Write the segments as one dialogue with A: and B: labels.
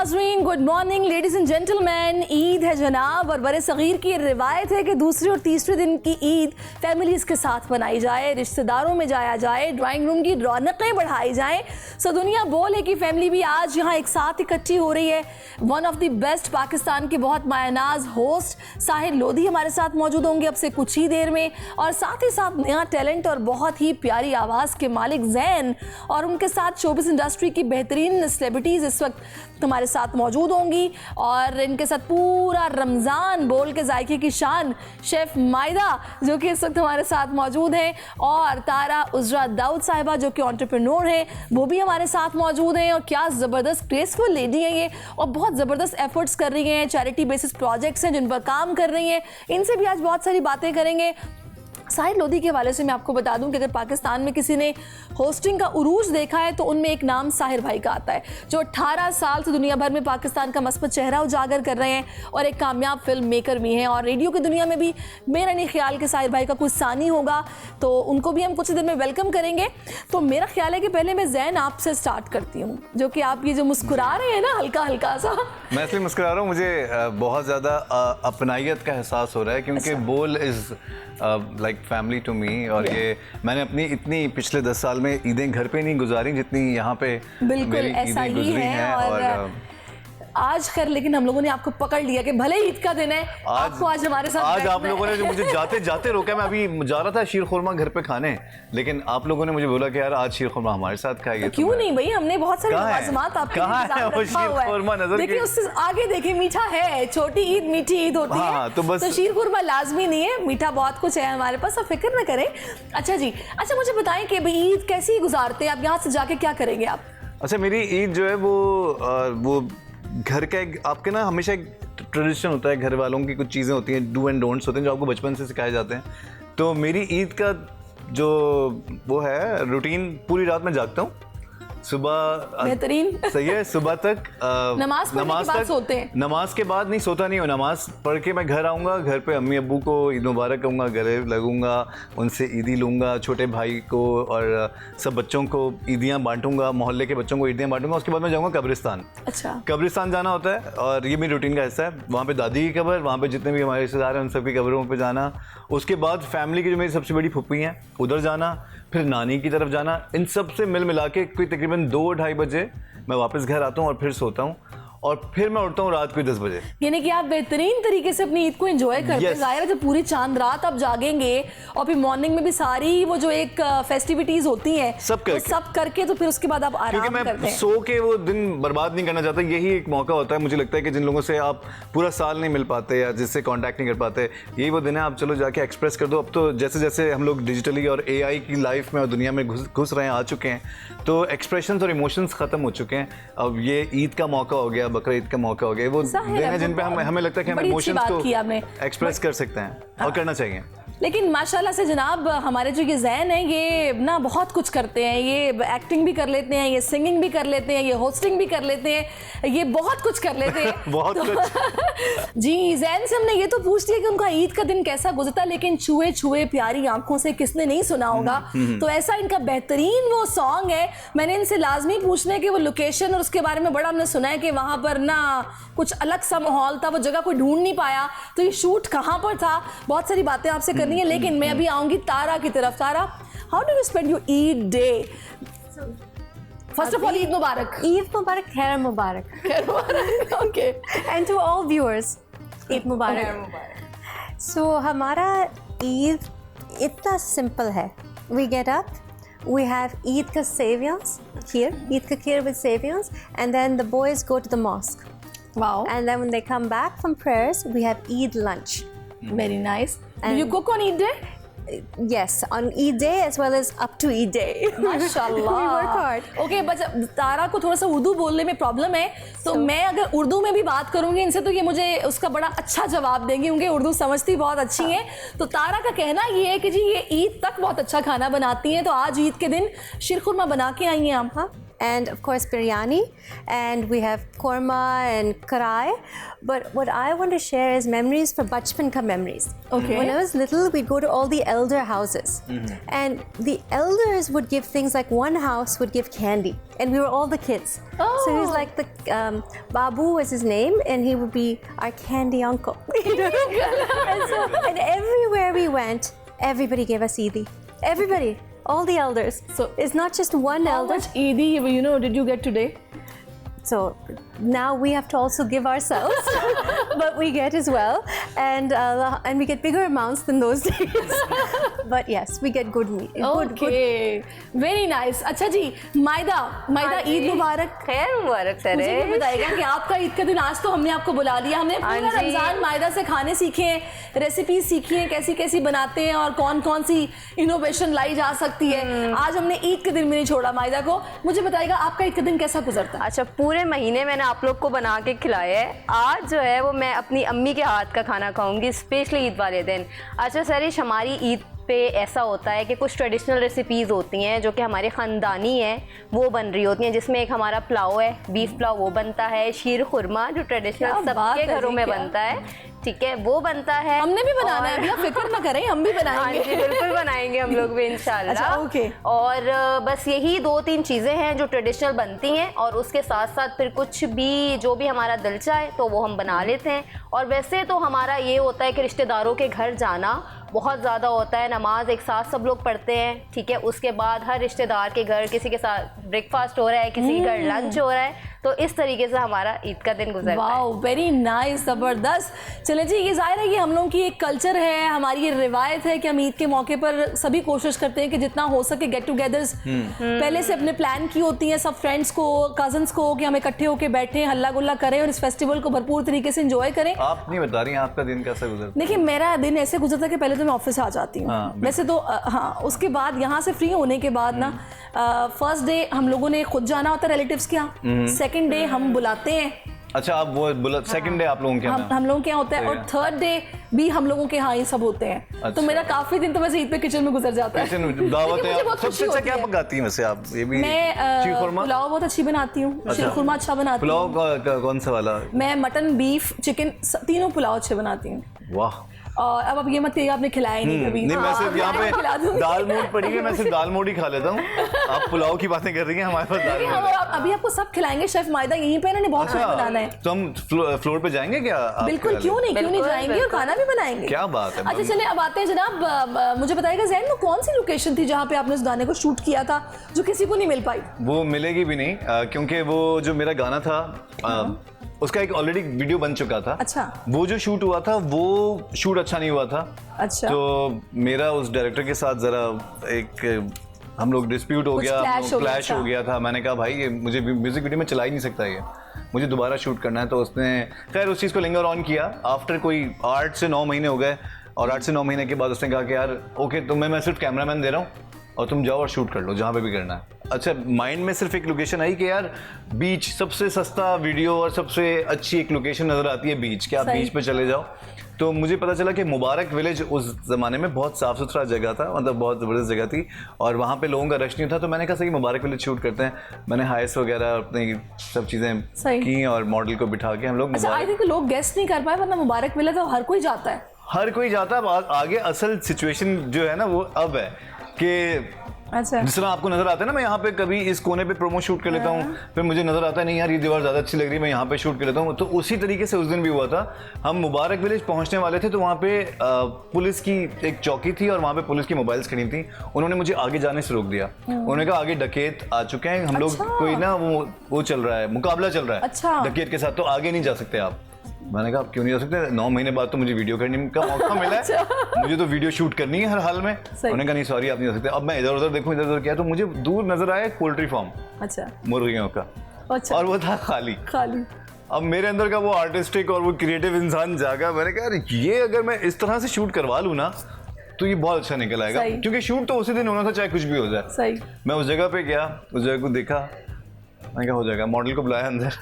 A: नाज़रीन, good morning ladies and gentleman. Eid है जनाब, और बड़े सगीर की रिवायत है कि दूसरे और तीसरे दिन की ईद फैमिलीज़ के साथ मनाई जाए, रिश्तेदारों में जाया जाए, ड्राइंग रूम की रौनकें बढ़ाई जाएँ। सो दुनिया बोले कि फैमिली भी आज यहाँ एक साथ इकट्ठी हो रही है। One of the best Pakistan के बहुत मायनाज होस्ट साहिर लोधी हमारे साथ मौजूद होंगे अब से कुछ ही देर में, और साथ ही साथ नया टैलेंट और बहुत ही प्यारी आवाज़ के मालिक ज़ैन, और उनके साथ शोबिज़ इंडस्ट्री की बेहतरीन सेलिब्रिटीज़ इस वक्त हमारे साथ मौजूद होंगी, और इनके साथ पूरा रमज़ान बोल के जायके की शान शेफ़ मायदा जो कि इस वक्त हमारे साथ मौजूद हैं, और तारा उज़रा दाऊद साहिबा जो कि एंटरप्रेन्योर हैं, वो भी हमारे साथ मौजूद हैं। और क्या ज़बरदस्त ग्रेसफुल लेडी हैं ये, और बहुत ज़बरदस्त एफर्ट्स कर रही हैं, चैरिटी बेसिस प्रोजेक्ट्स हैं जिन पर काम कर रही हैं। इनसे भी आज बहुत सारी बातें करेंगे। साहिर लोधी के हवाले से मैं आपको बता दूं कि अगर पाकिस्तान में किसी ने होस्टिंग का उरूज देखा है तो उनमें एक नाम साहिर भाई का आता है, जो 18 साल से दुनिया भर में पाकिस्तान का मस्बत चेहरा उजागर कर रहे हैं और एक कामयाब फिल्म मेकर भी हैं। और रेडियो की दुनिया में भी मेरा नहीं ख्याल कि साहिर भाई का कुछ सानी होगा, तो उनको भी हम कुछ देर में वेलकम करेंगे। तो मेरा ख्याल है कि पहले मैं ज़ैन आपसे स्टार्ट करती हूँ, जो कि आप ये जो मुस्कुरा रहे हैं ना हल्का हल्का सा।
B: मैं इसलिए मुस्कुरा रहा हूँ, मुझे बहुत ज़्यादा अपनाइयत का एहसास हो रहा है, क्योंकि बोल is like family to me. और ये मैंने अपनी इतनी पिछले 10 साल में ईदें घर पे नहीं गुजारी जितनी यहाँ पे
A: बिल्कुल ऐसा ही है। और आज कर लेकिन हम लोगों ने आपको पकड़ लिया कि भले ईद का दिन है, आपको आज हमारे साथ
B: आज आप लोगों ने जो मुझे जाते जाते रोका, मैं अभी जा रहा था शीर खुरमा घर पे खाने, लेकिन आप लोगों ने मुझे बोला कि यार आज शीर खुरमा हमारे साथ खाइए।
A: तो क्यों नहीं भाई, हमने बहुत सारे लवाज़िमात आपके लिए इंतज़ाम रखा हुआ है। देखिए उससे आगे देखिए, मीठा है, छोटी ईद मीठी ईद होती है, तो शीर खुरमा लाजमी नहीं है, मीठा बहुत कुछ है हमारे पास, आप फिक्र ना करें। अच्छा जी, अच्छा मुझे बताएं कि भाई ईद कैसी गुजारते हैं आप, यहाँ से जाके क्या करेंगे आप?
B: अच्छा, मेरी ईद जो है वो घर का एक आपके ना हमेशा एक ट्रेडिशन होता है, घर वालों की कुछ चीज़ें होती हैं, डू एंड डोंट्स होते हैं जो आपको बचपन से सिखाए जाते हैं। तो मेरी ईद का जो वो है रूटीन, पूरी रात में जागता हूँ, सुबह
A: बेहतरीन
B: सही है, सुबह तक
A: नमाज तक सोते हैं।
B: नमाज के बाद नहीं सोता नहीं हूँ, नमाज पढ़ के मैं घर आऊँगा, घर पे अम्मी अब्बू को ईद मुबारक कहूँगा, गले लगूंगा, उनसे ईदी लूँगा, छोटे भाई को और सब बच्चों को ईदियाँ बांटूंगा, मोहल्ले के बच्चों को ईदियाँ बांटूंगा। उसके बाद मैं जाऊँगा कब्रिस्तान।
A: अच्छा,
B: कब्रिस्तान जाना होता है और ये मेरी रूटीन का हिस्सा है। वहाँ पे दादी की कब्र, वहाँ पे जितने भी हमारे रिश्तेदार हैं उन सबकी कब्रों पे जाना, उसके बाद फैमिली की जो मेरी सबसे बड़ी फुप्पी हैं उधर जाना, फिर नानी की तरफ जाना, इन सब से मिल मिला के कोई तकरीबन 2-2:30 बजे मैं वापस घर आता हूँ और फिर सोता हूँ, और फिर मैं उठता हूँ रात को 10 बजे।
A: यानी कि आप बेहतरीन तरीके से अपनी ईद को एंजॉय करते हैं। जाहिर है जब पूरी चांद रात आप जागेंगे और फिर मॉर्निंग में भी सारी वो जो एक फेस्टिविटीज होती हैं सब करके तो फिर उसके बाद आप आराम करते हैं।
B: क्योंकि मैं सो के वो दिन बर्बाद नहीं करना चाहता, यही एक मौका होता है। मुझे लगता है कि जिन लोगों से आप पूरा साल नहीं मिल पाते या जिससे कॉन्टैक्ट नहीं कर पाते, यही वो दिन है आप चलो जाके एक्सप्रेस कर दो। अब तो जैसे जैसे हम लोग डिजिटली और AI की लाइफ में और दुनिया में घुस रहे हैं, आ चुके हैं, तो एक्सप्रेशंस और इमोशंस खत्म हो चुके हैं। अब ये ईद का मौका हो गया, बकरा ईद का मौका हो गया, वो दिन है जिन पे हमें लगता है कि हम इमोशंस को एक्सप्रेस कर सकते हैं और करना चाहिए।
A: लेकिन माशाल्लाह से जनाब हमारे जो ये ज़ैन है ये ना बहुत कुछ करते हैं, ये एक्टिंग भी कर लेते हैं, ये सिंगिंग भी कर लेते हैं, ये होस्टिंग भी कर लेते हैं, ये बहुत कुछ कर लेते हैं
B: बहुत कुछ।
A: जी, ज़ैन से हमने ये तो पूछ लिया कि उनका ईद का दिन कैसा गुजरता, लेकिन छुए छुए प्यारी आंखों से किसने नहीं सुना होगा। तो ऐसा इनका बेहतरीन वो सॉन्ग है, मैंने इनसे लाजमी पूछना है कि वो लोकेशन और उसके बारे में बड़ा हमने सुना है कि वहाँ पर ना कुछ अलग सा माहौल था, वो जगह कोई ढूंढ नहीं पाया, तो ये शूट कहाँ पर था, बहुत सारी बातें आपसे करनी है। लेकिन मैं अभी आऊंगी तारा की तरफ। Tara, how do you spend your Eid day? First of all Eid मुबारक।
C: ईद मुबारक, खैर मुबारक,
A: खैर मुबारक। Okay,
C: and to all viewers Eid मुबारक। सो हमारा ईद इतना सिंपल है, we get up, we have Eid ka savions here, Eid ka kheer with savions, and then the boys go to the mosque.
A: Wow.
C: And then when they come back from prayers, we have Eid lunch.
A: Very nice. And you cook on Eid day?
C: Yes, on Eid day as well as up to Eid day.
A: माशाल्लाह।
C: We work hard.
A: Okay, बस तारा को थोड़ा सा उर्दू बोलने में problem है, तो मैं अगर उर्दू में भी बात करूंगी इनसे तो ये मुझे उसका बड़ा अच्छा जवाब देंगी, क्योंकि उर्दू समझती बहुत अच्छी हैं। तो तारा का कहना ये है कि जी ये ईद तक बहुत अच्छा खाना बनाती हैं, तो आज ईद के दिन शीर खुरमा बना के आई हैं आप? हाँ,
C: and of course biryani, and we have korma and karai. But what I want to share is memories for bachpan ka memories.
A: Okay.
C: When I was little, we'd go to all the elder houses, and the elders would give things like one house would give candy, and we were all the kids. So he was
A: Oh.
C: like the Babu was his name, and he would be our candy uncle. You know? and everywhere we went, everybody gave us Eidi. Everybody, all the elders.
A: So-
C: it's not just one
A: How
C: elder.
A: much Eid, you know, did you get today?
C: So now we have to also give ourselves, but we get as well, and we get bigger amounts than those days. But yes, we get good meat. Good.
A: Okay, very nice. अच्छा जी, मायदा ईद मुबारक।
D: खैर मुबारक sir.
A: मुझे ये बताइएगा कि आपका ईद का दिन, आज तो हमने आपको बुला लिया, हमने पूरा
D: हाँ जी।
A: रमजान मायदा से खाने सीखे हैं, रेसिपीज सीखी हैं, कैसी कैसी बनाते हैं और कौन कौन सी इनोवेशन लाई जा सकती है। आज हमने ईद के दिन में नहीं छोड़ा मायदा को। मुझे बताइएगा आपका ईद का दिन कैसा गुजरता है?
D: अच्छा, पूरे महीने मैंने आप लोग को बना के खिलाया है। आज जो है वो मैं अपनी अम्मी के हाथ का खाना खाऊंगी, स्पेशली ईद वाले दिन। अच्छा सरिश, हमारी ईद पे ऐसा होता है कि कुछ ट्रेडिशनल रेसिपीज़ होती हैं जो कि हमारे ख़ानदानी हैं, वो बन रही होती हैं, जिसमें एक हमारा पुलाव है, बीफ पुलाव वो बनता है, शीर खुरमा जो
A: क्या
D: ट्रेडिशनल
A: बात
D: सबके
A: है
D: घरों
A: जी,
D: में
A: क्या?
D: बनता है, ठीक है, वो बनता है।
A: हमने भी बनाना है,
D: और-
A: अभी आप फिक्र ना करें, हम भी
D: हाँ
A: बनाएंगे।
D: जी, बिल्कुल बनाएंगे हम लोग भी इंशाल्लाह।
A: अच्छा, ओके।
D: और बस यही 2-3 चीज़ें हैं जो ट्रेडिशनल बनती हैं, और उसके साथ साथ फिर कुछ भी जो भी हमारा दिल चाहे तो वो हम बना लेते हैं। और वैसे तो हमारा ये होता है कि रिश्तेदारों के घर जाना बहुत ज़्यादा होता है, नमाज एक साथ सब लोग पढ़ते हैं, ठीक है, उसके बाद हर रिश्तेदार के घर किसी के साथ ब्रेकफास्ट हो रहा है, किसी के घर लंच हो रहा है, तो इस तरीके से हमारा ईद का दिन गुजरता है।
A: वाओ, वेरी नाइस, जबरदस्त। चले जी, ये जाहिर है कि हम लोगों की एक कल्चर है, हमारी ये रिवायत है कि हम ईद के मौके पर सभी कोशिश करते हैं कि जितना हो सके गेट टुगेदर्स पहले से अपने प्लान की होती हैं, सब फ्रेंड्स को, कजन्स को, कि हम इकट्ठे होकर बैठें, हल्ला गुल्ला करें और इस फेस्टिवल को भरपूर तरीके से एंजॉय करें।
B: आप नहीं बता रही हैं आपका दिन कैसा गुजरता
A: देखिए, मेरा दिन ऐसे गुजरता है कि पहले तो मैं ऑफिस आ जाती हूँ,
B: हाँ,
A: वैसे तो हाँ, उसके बाद यहाँ से फ्री होने के बाद ना फर्स्ट डे हम लोगों ने खुद जाना होता है रिलेटिव्स के यहाँ, सेकंड डे हम बुलाते हैं,
B: अच्छा, आप वो बोला सेकंड डे आप लोगों के यहाँ
A: हम लोगों के यहाँ होता है,
B: सही
A: और
B: है।
A: थर्ड डे भी हम लोगों के यहाँ ये सब होते हैं। तो
B: अच्छा।
A: मेरा काफी दिन तो वैसे ईद पे किचन में गुजर जाता है।
B: किचन दावत
A: लेकिन
B: है।
A: मुझे
B: आप
A: बहुत खुशी
B: सबसे अच्छा
A: होती
B: क्या
A: है।
B: पकाती हैं वैसे आप? ये भी
A: मैं
B: शीर खुरमा,
A: पुलाव बहुत अच्छी बनाती हूँ, शीर खुरमा अच्छा बनाती हूँ,
B: पुलाव कौन सा वाला?
A: मैं मटन, बीफ, चिकन, तीनों पुलाव अच्छे बनाती हूँ।
B: वाह।
A: और अब ये मत कहिए आपने खिलाया ही नहीं कभी।
B: नहीं, मैं
A: हाँ,
B: सिर्फ यहाँ
A: मैं खिला
B: पे
A: दूंगी।
B: दाल मोठ पड़ी है, मैं सिर्फ दाल मोठ ही खा लेता हूँ। आप पुलाव की बातें कर रही हैं, हमारे पास दाल
A: नहीं,
B: मोठ
A: हम
B: है।
A: अभी आपको सब खिलाएंगे, शेफ मायदा यहीं पे इन्होंने बहुत कुछ बनाना है।
B: तो हम फ्लोर पे जाएंगे क्या? आपके
A: बिल्कुल,
B: वाले?
A: क्यों नहीं
D: बिल्कुल,
A: जाएंगे और
D: बिल्कुल।
A: खाना भी बनाएंगे।
B: क्या बात है।
A: अच्छा चलिए, अब आते हैं जनाब, मुझे बताइएगा ज़ैन, वो कौन सी लोकेशन थी जहाँ पे आपने उस गाने को शूट किया था जो किसी को नहीं मिल पाई?
B: वो मिलेगी भी नहीं, क्योंकि वो जो मेरा गाना था उसका एक ऑलरेडी वीडियो बन चुका था।
A: अच्छा।
B: वो जो शूट हुआ था वो शूट अच्छा नहीं हुआ था।
A: अच्छा।
B: तो मेरा उस डायरेक्टर के साथ जरा एक हम लोग डिस्प्यूट हो
A: कुछ
B: गया,
A: clash हो गया
B: क्लैश
A: था।
B: हो गया था। मैंने कहा भाई ये मुझे म्यूजिक वीडियो में चला ही नहीं सकता, ये मुझे दोबारा शूट करना है। तो उसने खैर उस चीज़ को लिंगर ऑन किया। आफ्टर कोई 8 से 9 महीने हो गए, और 8 से 9 महीने के बाद उसने कहा कि यार ओके, तुम्हें मैं सिर्फ कैमरामैन दे रहा हूँ और तुम जाओ और शूट कर लो जहाँ पे भी करना है। अच्छा, माइंड में सिर्फ एक लोकेशन आई कि यार बीच, सबसे सस्ता वीडियो और सबसे अच्छी एक लोकेशन नज़र आती है बीच, कि आप
A: सही।
B: बीच पे चले जाओ। तो मुझे पता चला कि मुबारक विलेज उस ज़माने में बहुत साफ़ सुथरा जगह था, मतलब बहुत ज़बरदस्त जगह थी, और वहाँ पे लोगों का रश नहीं था। तो मैंने कहा सही मुबारक विलेज शूट करते हैं। मैंने हाइस वगैरह अपनी सब चीज़ें
A: सही।
B: की और मॉडल को बिठा के हम लोग
A: अच्छा, आई थिंक लोग गेस्ट नहीं कर पाए, वरना मुबारक मिले तो हर कोई जाता है।
B: हर कोई जाता है। आगे असल सिचुएशन जो है ना वो अब है कि
A: अच्छा,
B: जिस तरह आपको नजर आता है ना, मैं यहाँ पे कभी इस कोने पे प्रोमो शूट कर लेता हूँ, फिर मुझे नजर आता है नहीं यार ये दीवार ज़्यादा अच्छी लग रही है, मैं यहाँ पे शूट कर लेता हूँ। तो उसी तरीके से उस दिन भी हुआ था। हम मुबारक विलेज पहुँचने वाले थे, तो वहाँ पे पुलिस की एक चौकी थी और वहाँ पे पुलिस की मोबाइल्स खड़ी थी। उन्होंने मुझे आगे जाने से रोक दिया। उन्होंने कहा आगे डकैत आ चुके हैं, हम लोग
A: अच्छा।
B: कोई ना वो चल रहा है, मुकाबला चल रहा है
A: अच्छा।
B: डकैत के साथ, तो आगे नहीं जा सकते आप। मैंने कहा आप क्यों नहीं जा सकते? 9 महीने बाद तो मुझे वीडियो करने का मौका मिला है, मुझे तो वीडियो शूट करनी है हर हाल में। उन्होंने कहा नहीं सॉरी आप नहीं जा सकते। अब मैं इधर उधर देखूं, इधर उधर किया तो मुझे दूर नजर आया एक पोल्ट्री फार्म,
A: अच्छा,
B: मुर्गियों का,
A: अच्छा,
B: और वो था खाली।
A: खाली।
B: अब मेरे अंदर का वो आर्टिस्टिक और वो क्रिएटिव इंसान जागा। मैंने कहा यार ये अगर मैं इस तरह से शूट करवा लूँ ना तो ये बहुत अच्छा निकल आएगा,
A: सही।
B: क्योंकि शूट तो उसी दिन होना था चाहे कुछ भी हो जाए।
A: सही।
B: मैं उस जगह पे गया, उस जगह को देखा, मैं क्या हो जाएगा, मॉडल को बुलाया अंदर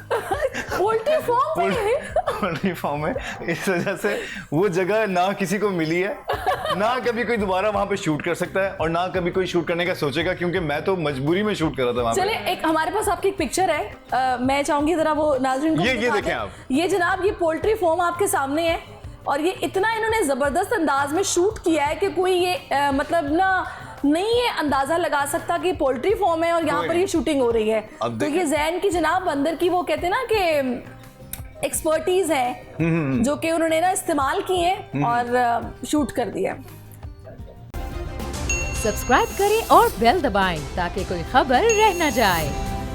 A: पोल्ट्री फार्म में?
B: पोल्ट्री फार्म में। इस वजह से वो जगह ना किसी को मिली है ना कभी कोई दोबारा वहाँ पे शूट कर सकता है और ना कभी कोई शूट करने का सोचेगा, क्योंकि मैं तो मजबूरी में शूट कर रहा था वहाँ पे।
A: चले, एक हमारे पास आपकी एक पिक्चर है, मैं चाहूंगी जरा वो नाज़रीन को
B: ये
A: दिखा
B: देखें
A: दें।
B: आप।
A: ये जनाब, ये पोल्ट्री फार्म आपके सामने है और ये इतना इन्होंने ज़बरदस्त अंदाज में शूट किया है कि कोई ये मतलब ना नहीं ये अंदाज़ा लगा सकता कि पोल्ट्री फार्म है और यहाँ पर ये शूटिंग हो रही है।
B: अब
A: तो ये जैन की जनाब अंदर की वो कहते हैं ना कि एक्सपर्टीज है जो कि उन्होंने ना इस्तेमाल की है और शूट कर दिया।
E: सब्सक्राइब करें और बेल दबाएं ताकि कोई खबर रह न जाए।